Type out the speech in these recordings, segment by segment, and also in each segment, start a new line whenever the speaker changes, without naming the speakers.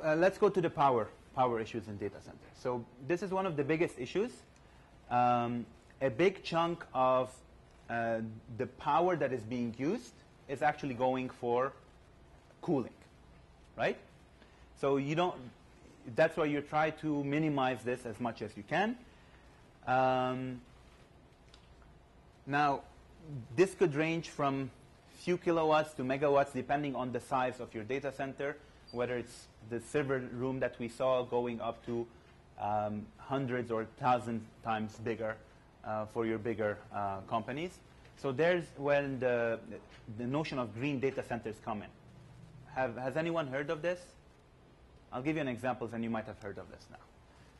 let's go to the power issues in data centers. So this is one of the biggest issues. A big chunk of the power that is being used is actually going for cooling, right? So you don't. That's why you try to minimize this as much as you can. Now, this could range from few kilowatts to megawatts depending on the size of your data center, whether it's the server room that we saw going up to hundreds or thousands times bigger for your bigger companies. So there's when the notion of green data centers come in. Has anyone heard of this? I'll give you an example, and you might have heard of this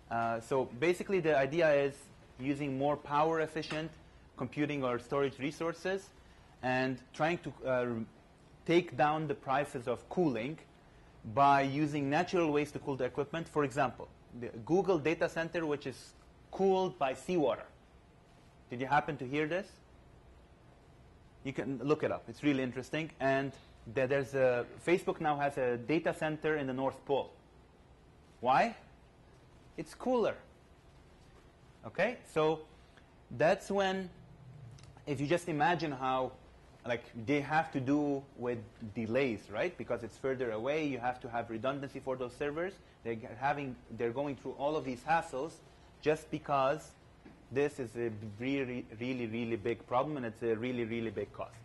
now. So basically the idea is using more power efficient computing or storage resources and trying to take down the prices of cooling by using natural ways to cool the equipment. For example, the Google data center, which is cooled by seawater. Did you happen to hear this? You can look it up. It's really interesting. And there's Facebook now has a data center in the North Pole. Why? It's cooler. Okay? So that's when, if you just imagine how like they have to do with delays, right? Because it's further away, you have to have redundancy for those servers. They're going through all of these hassles just because this is a really, really, really big problem, and it's a really, really big cost.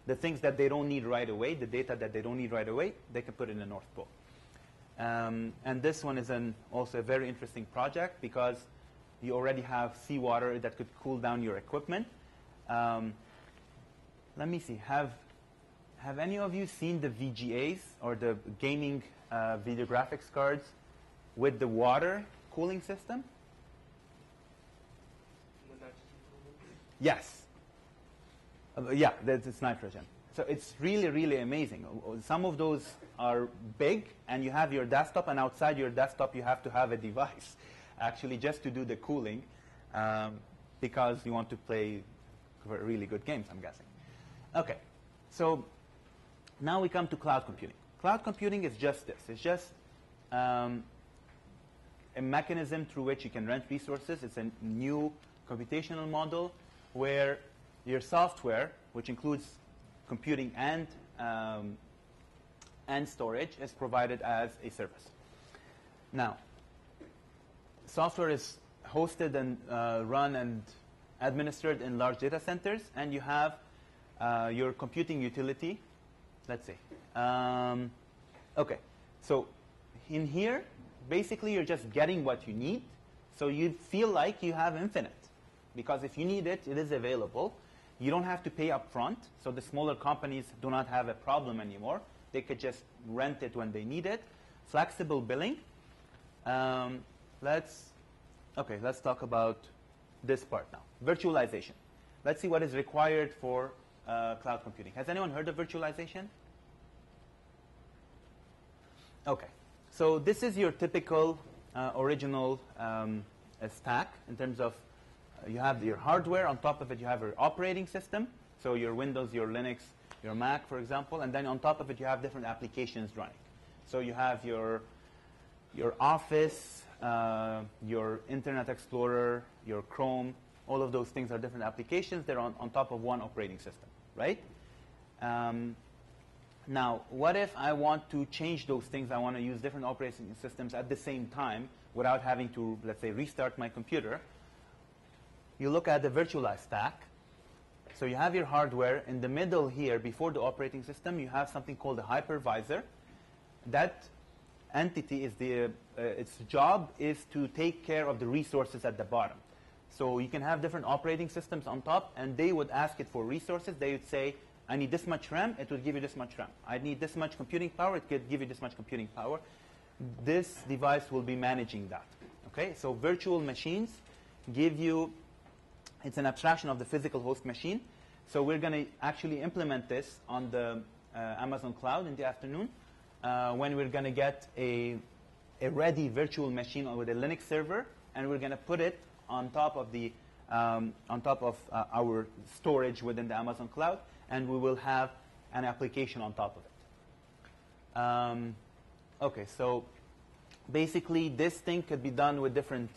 The things that they don't need right away, the data that they don't need right away, they can put in the North Pole. And this one is also a very interesting project because you already have seawater that could cool down your equipment. Let me see. Have any of you seen the VGAs or the gaming video graphics cards with the water cooling system? Yes. Yeah, it's nitrogen. So it's really, really amazing. Some of those are big, and you have your desktop, and outside your desktop you have to have a device actually just to do the cooling because you want to play really good games, I'm guessing. Okay, so now we come to cloud computing. Cloud computing is just this. It's just a mechanism through which you can rent resources. It's a new computational model where your software, which includes computing and storage, is provided as a service. Now, software is hosted and run and administered in large data centers, and you have your computing utility, let's say. Okay, so in here, basically you're just getting what you need, so you feel like you have infinite. Because if you need it, it is available. You don't have to pay up front, so the smaller companies do not have a problem anymore. They could just rent it when they need it. Flexible billing. Let's talk about this part now. Virtualization. Let's see what is required for cloud computing. Has anyone heard of virtualization? Okay. So this is your typical original stack in terms of you have your hardware. On top of it, you have your operating system. So your Windows, your Linux, your Mac, for example. And then on top of it, you have different applications running. So you have your Office, your Internet Explorer, your Chrome. All of those things are different applications. They're on top of one operating system, right? Now, what if I want to change those things? I want to use different operating systems at the same time without having to, let's say, restart my computer. You look at the virtualized stack. So you have your hardware. In the middle here, before the operating system, you have something called a hypervisor. That entity is its job is to take care of the resources at the bottom. So you can have different operating systems on top, and they would ask it for resources. They would say, I need this much RAM, it would give you this much RAM. I need this much computing power, it could give you this much computing power. This device will be managing that. Okay, so virtual machines give you, it's an abstraction of the physical host machine. So we're going to actually implement this on the Amazon cloud in the afternoon when we're going to get a ready virtual machine with a Linux server, and we're going to put it on top of our storage within the Amazon cloud, and we will have an application on top of it. Okay, so basically, this thing could be done with different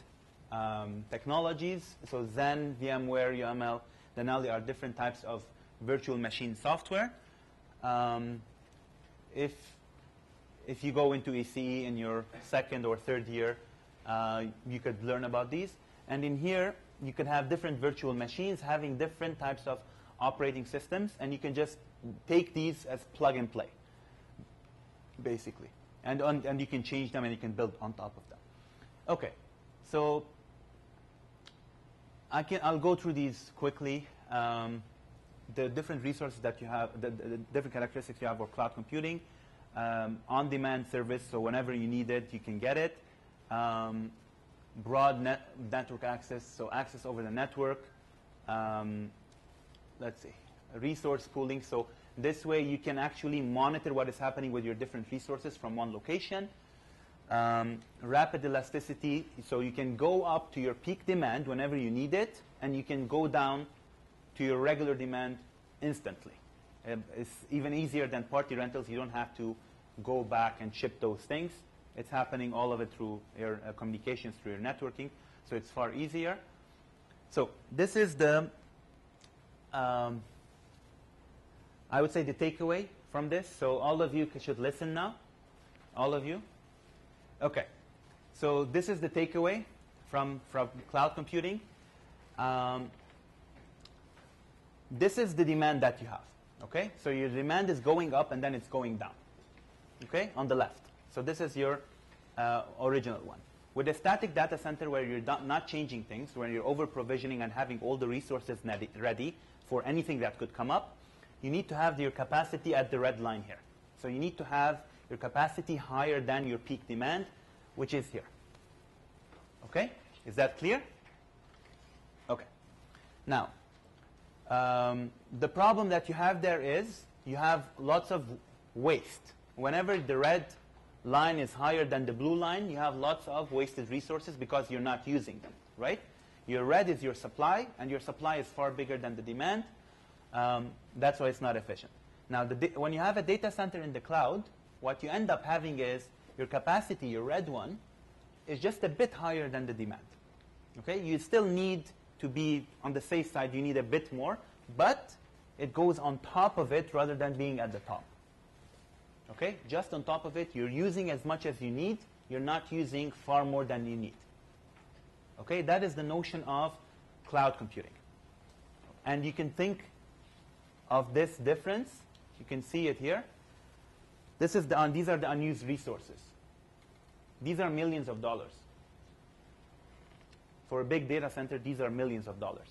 technologies. So Zen, VMware, UML, Denali are different types of virtual machine software. If you go into ECE in your second or third year, you could learn about these. And in here, you could have different virtual machines having different types of operating systems, and you can just take these as plug and play, basically. And you can change them and you can build on top of them. Okay, so I'll go through these quickly. The different resources that you have, the different characteristics you have for cloud computing. On-demand service, so whenever you need it, you can get it. Broad network access, so access over the network. Let's see, resource pooling, so this way you can actually monitor what is happening with your different resources from one location. Rapid elasticity, so you can go up to your peak demand whenever you need it, and you can go down to your regular demand instantly. It's even easier than party rentals. You don't have to go back and ship those things. It's happening all of it through your communications, through your networking, so it's far easier. So this is the, I would say, the takeaway from this. So all of you should listen now. All of you. Okay. So this is the takeaway from cloud computing. This is the demand that you have. Okay? So your demand is going up and then it's going down. Okay? On the left. So this is your original one. With a static data center where you're not changing things, where you're over-provisioning and having all the resources ready for anything that could come up, you need to have your capacity at the red line here. So you need to have your capacity higher than your peak demand, which is here. Okay? Is that clear? Okay. Now, the problem that you have there is you have lots of waste. Whenever the red line is higher than the blue line, you have lots of wasted resources because you're not using them, right? Your red is your supply, and your supply is far bigger than the demand. That's why it's not efficient. Now, when you have a data center in the cloud, what you end up having is your capacity, your red one, is just a bit higher than the demand. Okay? You still need to be on the safe side. You need a bit more, but it goes on top of it rather than being at the top. Okay? Just on top of it, you're using as much as you need. You're not using far more than you need. Okay? That is the notion of cloud computing. And you can think of this difference. You can see it here. These are the unused resources. These are millions of dollars. For a big data center, these are millions of dollars.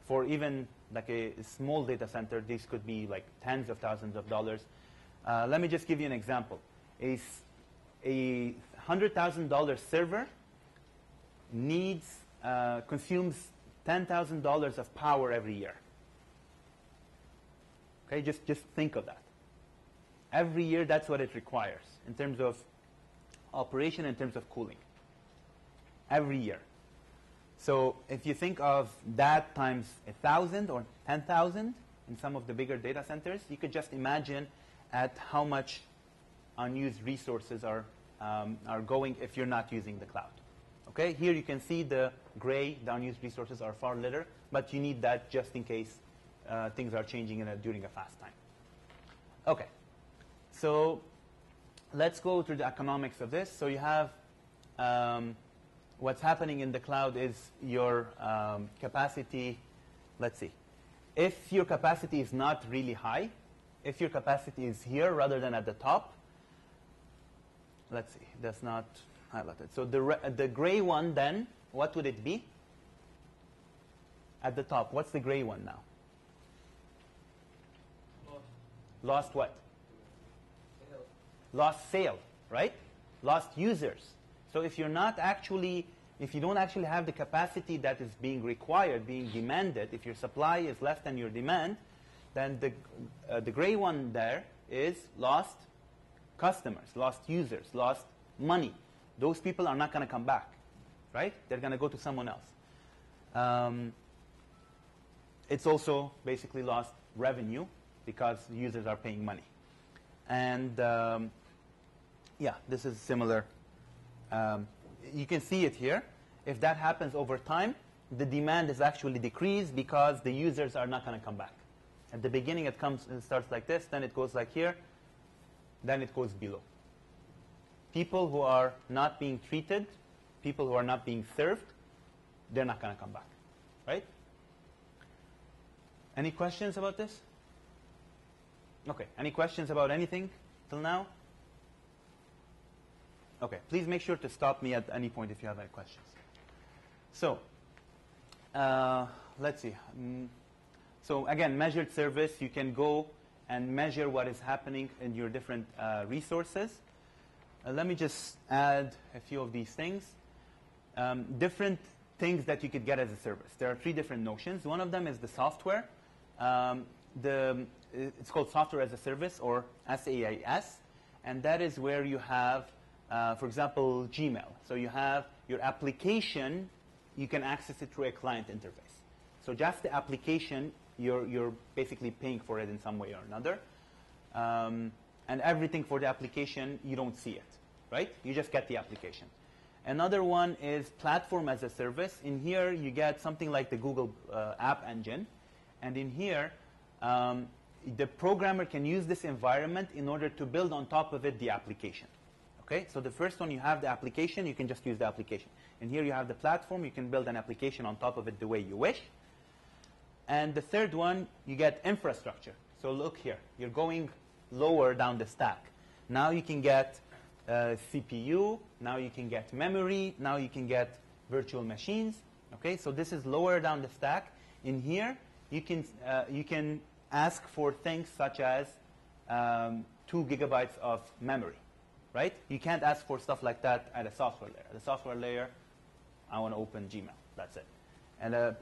For even like a small data center, these could be like tens of thousands of dollars. Let me just give you an example. A $100,000 server consumes $10,000 of power every year. Okay, just think of that. Every year, that's what it requires in terms of operation, in terms of cooling. Every year. So if you think of that times 1,000 or 10,000 in some of the bigger data centers, you could just imagine at how much unused resources are going if you're not using the cloud. Okay, here you can see the gray, the unused resources are far lighter, but you need that just in case things are changing during a fast time. Okay, so let's go to the economics of this. So you have what's happening in the cloud is your capacity. Let's see. If your capacity is not really high, if your capacity is here rather than at the top, let's see, that's not highlighted. So the gray one then, what would it be? At the top, what's the gray one now? Lost what? Sale. Lost sale, right? Lost users. So if you don't actually have the capacity that is being required, being demanded, if your supply is less than your demand, then the gray one there is lost customers, lost users, lost money. Those people are not going to come back, right? They're going to go to someone else. It's also basically lost revenue because users are paying money. And yeah, this is similar you can see it here. If that happens over time, the demand is actually decreased because the users are not going to come back. At the beginning, it starts like this, then it goes like here, then it goes below. People who are not being treated, people who are not being served, they're not going to come back, right? Any questions about this? Okay, any questions about anything till now? Okay, please make sure to stop me at any point if you have any questions. So, let's see. So again, measured service, you can go and measure what is happening in your different resources. Let me just add a few of these things. Different things that you could get as a service. There are 3 different notions. One of them is the software. It's called software as a service, or SaaS, and that is where you have, for example, Gmail. So you have your application, you can access it through a client interface. So just the application, you're basically paying for it in some way or another. And everything for the application, you don't see it, right? You just get the application. Another one is platform as a service. In here, you get something like the Google App Engine. And in here, the programmer can use this environment in order to build on top of it the application. Okay, so the first one, you have the application, you can just use the application. And here you have the platform, you can build an application on top of it the way you wish. And the third one, you get infrastructure. So look here, you're going lower down the stack. Now you can get CPU, now you can get memory, now you can get virtual machines. Okay, so this is lower down the stack. In here, you can ask for things such as 2 gigabytes of memory, right? You can't ask for stuff like that at a software layer. At the software layer, I want to open Gmail. That's it. And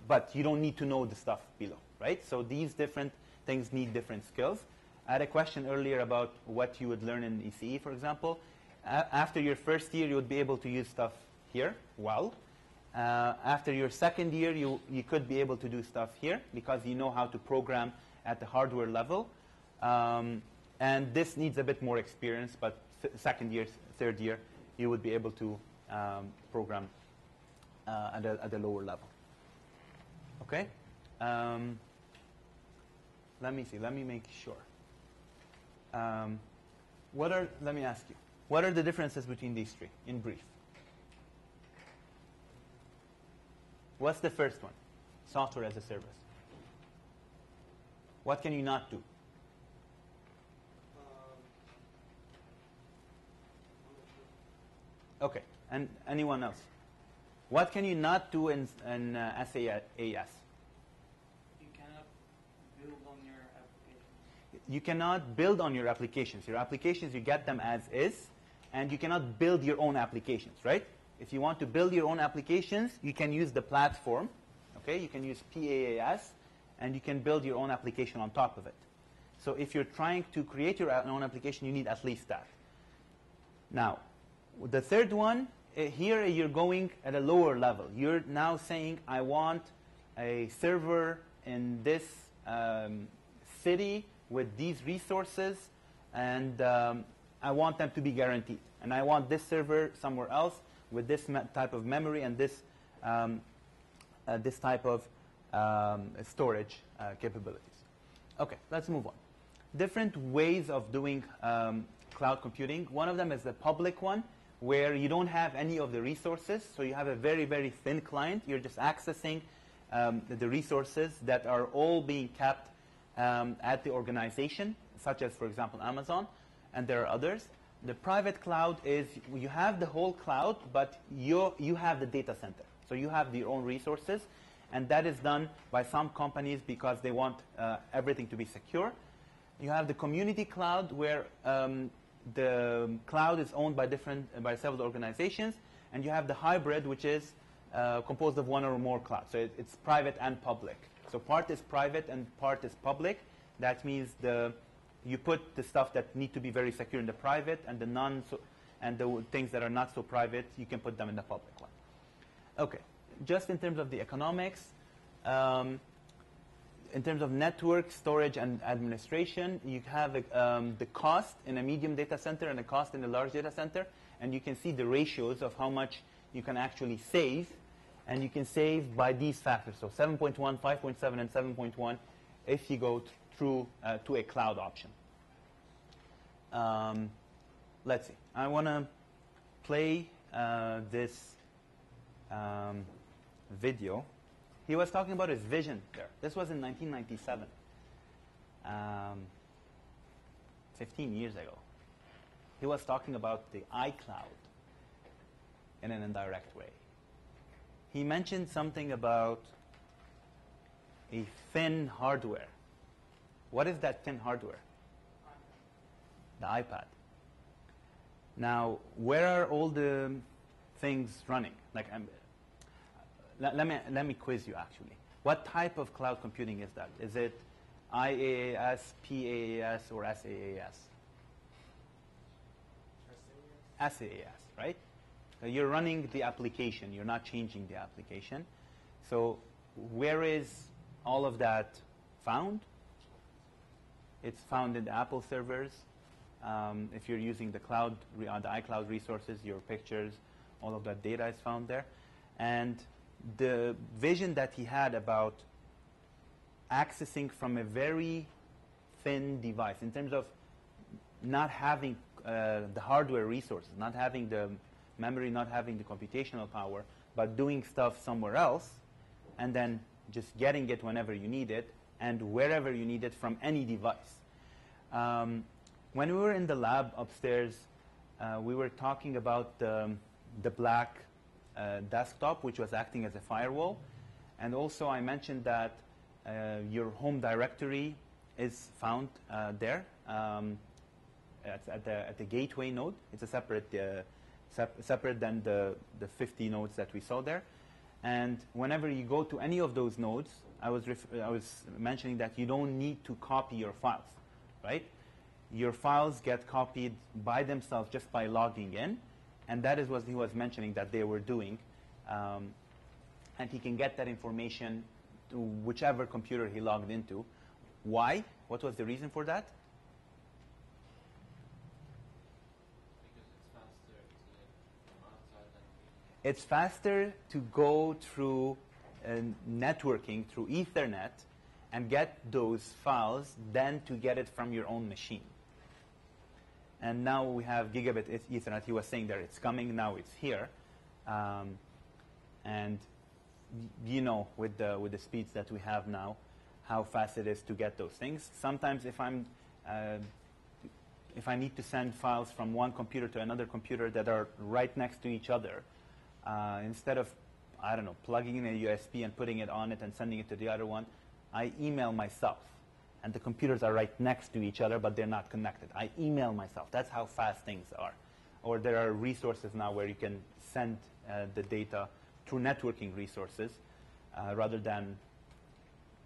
but you don't need to know the stuff below, right? So these different things need different skills. I had a question earlier about what you would learn in ECE, for example. After your first year, you would be able to use stuff here well. After your second year, you could be able to do stuff here because you know how to program at the hardware level. And this needs a bit more experience, but second year, third year, you would be able to program at a lower level. Okay? Let me see. Let me make sure. Let me ask you, what are the differences between these 3, in brief? What's the first one? Software as a service. What can you not do? Okay, and anyone else? What can you not do in SAS?
You cannot build on your application.
You cannot build on your applications. Your applications, you get them as is, and you cannot build your own applications, right? If you want to build your own applications, you can use the platform. Okay, you can use PaaS, and you can build your own application on top of it. So if you're trying to create your own application, you need at least that. Now, the third one, here you're going at a lower level. You're now saying, I want a server in this city with these resources, and I want them to be guaranteed. And I want this server somewhere else with this type of memory and this this type of storage capabilities. Okay, let's move on. Different ways of doing cloud computing. One of them is the public one, where you don't have any of the resources. So you have a very, very thin client. You're just accessing the resources that are all being kept at the organization, such as, for example, Amazon, and there are others. The private cloud is you have the whole cloud, but you have the data center. So you have your own resources, and that is done by some companies because they want everything to be secure. You have the community cloud, where the cloud is owned by several organizations, and you have the hybrid, which is composed of one or more clouds. So it's private and public. So part is private and part is public. That means you put the stuff that need to be very secure in the private, and the things that are not so private, you can put them in the public one. Okay, just in terms of the economics, in terms of network, storage, and administration, you have the cost in a medium data center and the cost in a large data center, and you can see the ratios of how much you can actually save, and you can save by these factors. So 7.1, 5.7, and 7.1 if you go through to a cloud option. Let's see. I want to play this video. He was talking about his vision there. This was in 1997, 15 years ago. He was talking about the iCloud in an indirect way. He mentioned something about a thin hardware. What is that thin hardware? The iPad. Now, where are all the things running? Like, let me quiz you, actually. What type of cloud computing is that? Is it IaaS, PaaS, or SaaS? SaaS, right? So you're running the application. You're not changing the application. So where is all of that found? It's found in the Apple servers. If you're using the cloud, the iCloud resources, your pictures, all of that data is found there. And the vision that he had about accessing from a very thin device, in terms of not having the hardware resources, not having the memory, not having the computational power, but doing stuff somewhere else, and then just getting it whenever you need it, and wherever you need it from any device. When we were in the lab upstairs, we were talking about the black desktop, which was acting as a firewall. And also I mentioned that your home directory is found there. At the gateway node. It's a separate than the 50 nodes that we saw there. And whenever you go to any of those nodes, I was mentioning that you don't need to copy your files, right? Your files get copied by themselves just by logging in, and that is what he was mentioning that they were doing. And he can get that information to whichever computer he logged into. Why? What was the reason for that? It's faster to go through networking, through Ethernet, and get those files than to get it from your own machine. And now we have gigabit Ethernet. He was saying that it's coming. Now it's here. And you know, with the speeds that we have now, how fast it is to get those things. Sometimes if I need to send files from one computer to another computer that are right next to each other, instead of, I don't know, plugging in a USB and putting it on it and sending it to the other one, I email myself. And the computers are right next to each other, but they're not connected. I email myself. That's how fast things are. Or there are resources now where you can send the data through networking resources rather than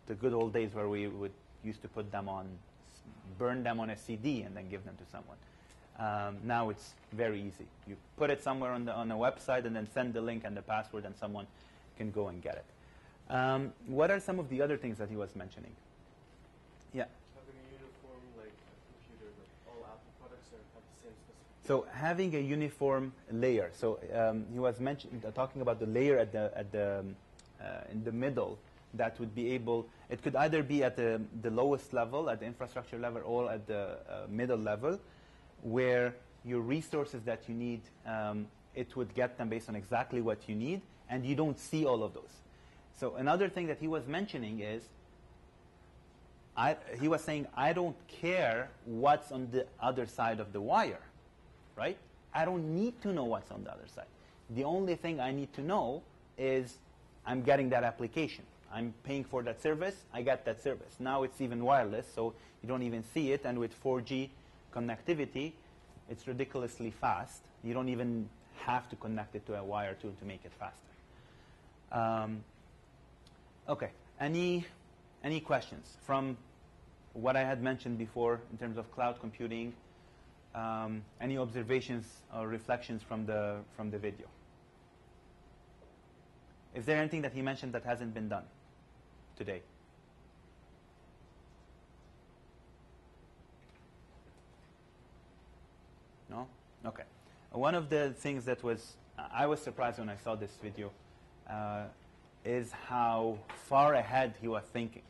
the good old days where we would used to put them on, burn them on a CD and then give them to someone. Now it's very easy. You put it somewhere on a website and then send the link and the password, and someone can go and get it. What are some of the other things that he was mentioning? Yeah.
Having a uniform, like a computer, like all Apple products have the same specification.
So having a uniform layer. So he was talking about the layer in the middle that would be able. It could either be at the lowest level, at the infrastructure level, or at the middle level, where your resources that you need, it would get them based on exactly what you need, and you don't see all of those. So another thing that he was mentioning is, he was saying, I don't care what's on the other side of the wire, right? I don't need to know what's on the other side. The only thing I need to know is I'm getting that application. I'm paying for that service. I get that service. Now it's even wireless, so you don't even see it. And with 4G connectivity, it's ridiculously fast. You don't even have to connect it to a wire to make it faster. Okay. Any questions from what I had mentioned before in terms of cloud computing? Any observations or reflections from the video? Is there anything that he mentioned that hasn't been done today? one of the things that I was surprised when I saw this video is how far ahead he was thinking.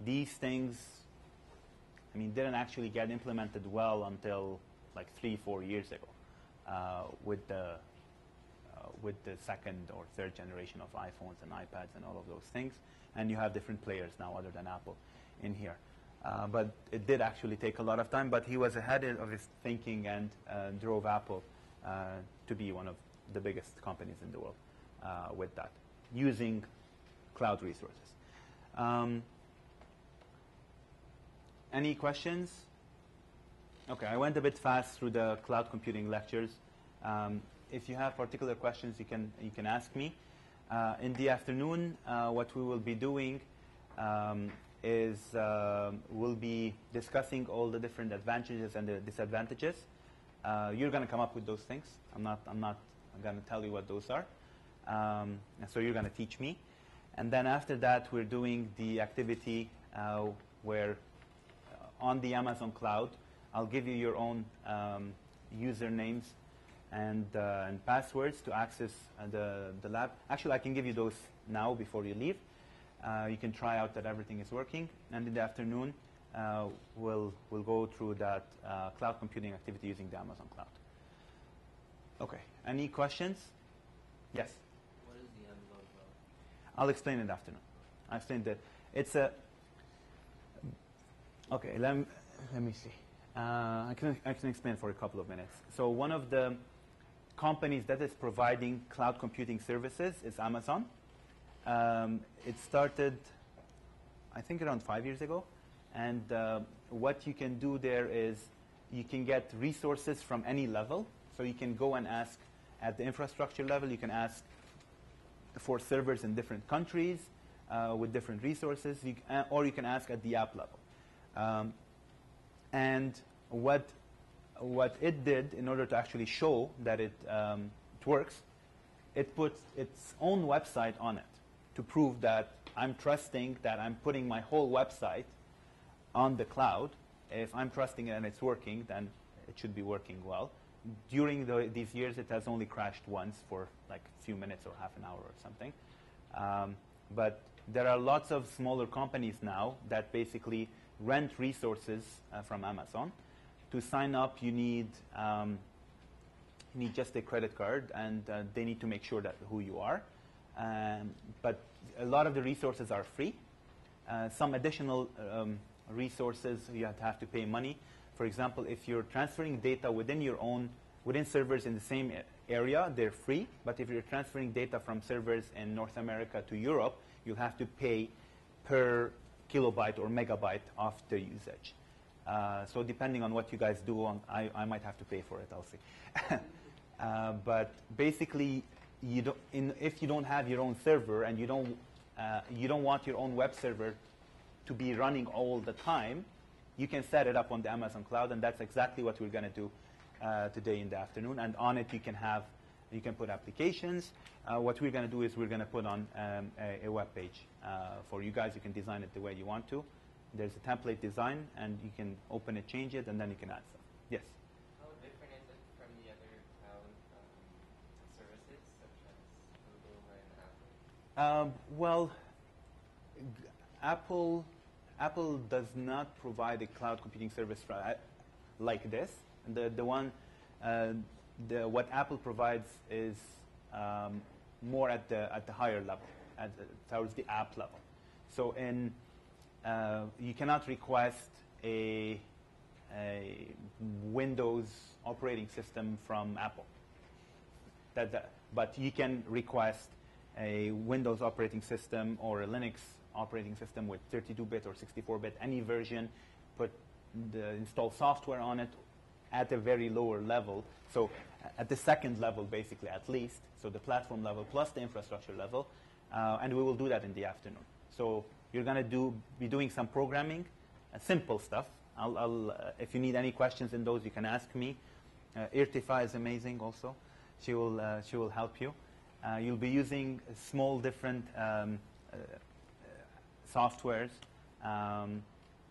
These things, I mean, didn't actually get implemented well until like 3-4 years ago with the second or third generation of iPhones and iPads and all of those things. And you have different players now other than Apple in here. But it did actually take a lot of time, but he was ahead of his thinking and drove Apple to be one of the biggest companies in the world with that, using cloud resources. Any questions? Okay, I went a bit fast through the cloud computing lectures. If you have particular questions, you can ask me. In the afternoon, what we will be doing is we'll be discussing all the different advantages and the disadvantages. You're going to come up with those things. I'm not going to tell you what those are. So you're going to teach me. And then after that, we're doing the activity where on the Amazon cloud, I'll give you your own usernames and passwords to access the lab. Actually, I can give you those now before you leave. You can try out that everything is working. And in the afternoon, we'll go through that cloud computing activity using the Amazon cloud. Okay. Any questions? Yes?
What is the Amazon cloud?
I'll explain it in the afternoon. I'll explain that. It's a... Okay, let me see. I can explain for a couple of minutes. So one of the companies that is providing cloud computing services is Amazon. It started, I think, around 5 years ago. And what you can do there is you can get resources from any level. So you can go and ask at the infrastructure level. You can ask for servers in different countries with different resources. Or you can ask at the app level. And what it did in order to actually show that it works, it puts its own website on it to prove that I'm trusting that I'm putting my whole website on the cloud. If I'm trusting it and it's working, then it should be working well. During these years, it has only crashed once for like a few minutes or half an hour or something. But there are lots of smaller companies now that basically rent resources from Amazon. To sign up, you need just a credit card, and they need to make sure that who you are. But a lot of the resources are free. Some additional resources you have to pay money. For example, if you're transferring data within servers in the same area, they're free. But if you're transferring data from servers in North America to Europe, you'll have to pay per kilobyte or megabyte of the usage. So depending on what you guys do, I might have to pay for it, I'll see. But basically, if you don't have your own server and you don't want your own web server to be running all the time, you can set it up on the Amazon cloud, and that's exactly what we're going to do today in the afternoon. And on it, you can put applications. What we're going to do is we're going to put on a web page for you guys. You can design it the way you want to. There's a template design, and you can open it, change it, and then you can add stuff. Yes?
How different is it from the other cloud services, such as Google and Apple?
Well, Apple does not provide a cloud computing service like this. What Apple provides is more at the higher level, towards the app level. So you cannot request a Windows operating system from Apple. But you can request a Windows operating system or a Linux operating system with 32-bit or 64-bit, any version, install software on it at a very lower level. So at the second level, basically, at least, so the platform level plus the infrastructure level, and we will do that in the afternoon. So you're going to be doing some programming, simple stuff. If you need any questions in those, you can ask me. Irtifa is amazing also. She will help you. You'll be using small different softwares.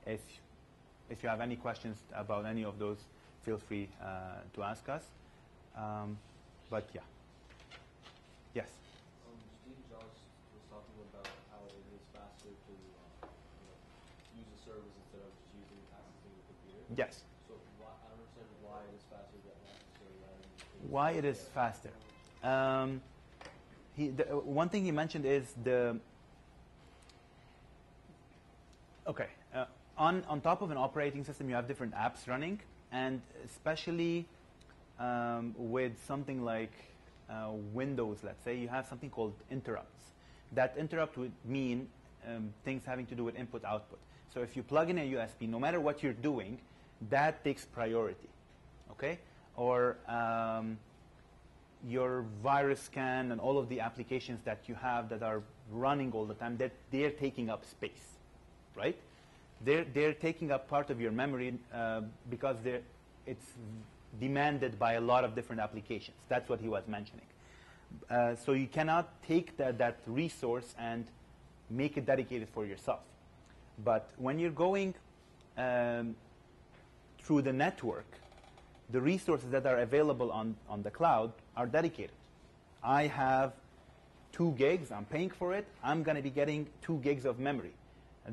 If you have any questions about any of those, feel free to ask us. But yeah. Yes?
Steve Jobs was talking about how it is faster to use a service instead of just using accessing the computer.
Yes.
So I don't understand why it is faster than necessarily.
Why it is faster? One thing he mentioned is on top of an operating system, you have different apps running, and especially with something like Windows, let's say, you have something called interrupts. That interrupt would mean things having to do with input-output. So if you plug in a USB, no matter what you're doing, that takes priority, okay? Or your virus scan and all of the applications that you have that are running all the time, they're taking up space, right? They're taking up part of your memory because it's demanded by a lot of different applications. That's what he was mentioning. So you cannot take that resource and make it dedicated for yourself. But when you're going through the network, the resources that are available on the cloud are dedicated. I have 2 gigs. I'm paying for it. I'm going to be getting 2 gigs of memory.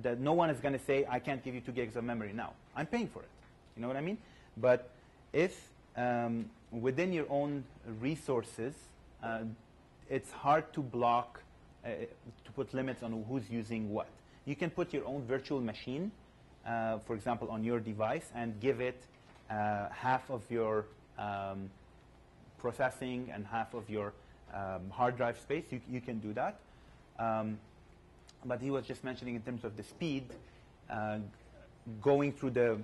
That no one is going to say, I can't give you 2 gigs of memory now. I'm paying for it. You know what I mean? But if within your own resources, it's hard to block, to put limits on who's using what. You can put your own virtual machine, for example, on your device and give it half of your processing and half of your hard drive space. You can do that. But he was just mentioning in terms of the speed, going through the,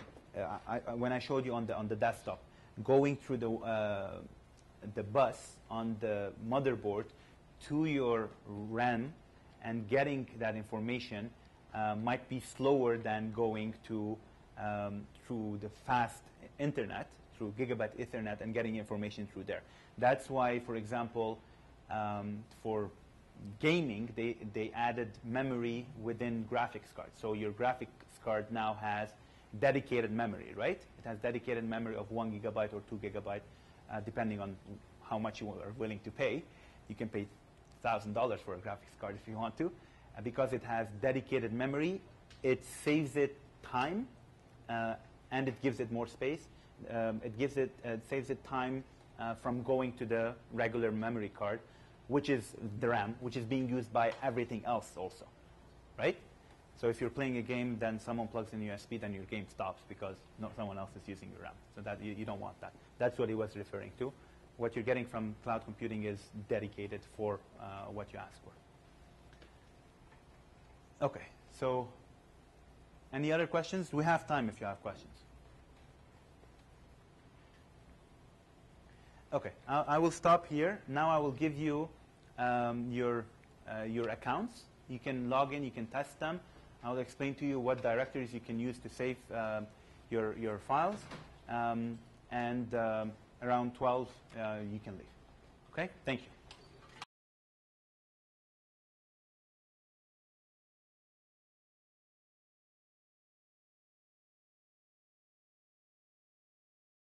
when I showed you on the desktop, going through the bus on the motherboard to your RAM and getting that information might be slower than going to through the fast internet, through gigabit Ethernet, and getting information through there. That's why, for example, for gaming, they added memory within graphics cards. So your graphics card now has dedicated memory, right? It has dedicated memory of 1 gigabyte or 2 gigabyte, depending on how much you are willing to pay. You can pay $1,000 for a graphics card if you want to. Because it has dedicated memory, it saves it time, and it gives it more space. It saves it time from going to the regular memory card, which is the RAM, which is being used by everything else also, right? So if you're playing a game, then someone plugs in USB, then your game stops because someone else is using your RAM. So that you don't want that. That's what he was referring to. What you're getting from cloud computing is dedicated for what you ask for. Okay, so any other questions? We have time if you have questions. Okay, I will stop here. Now I will give you your accounts. You can log in, you can test them. I'll explain to you what directories you can use to save your files. And around 12, you can leave. Okay, thank you.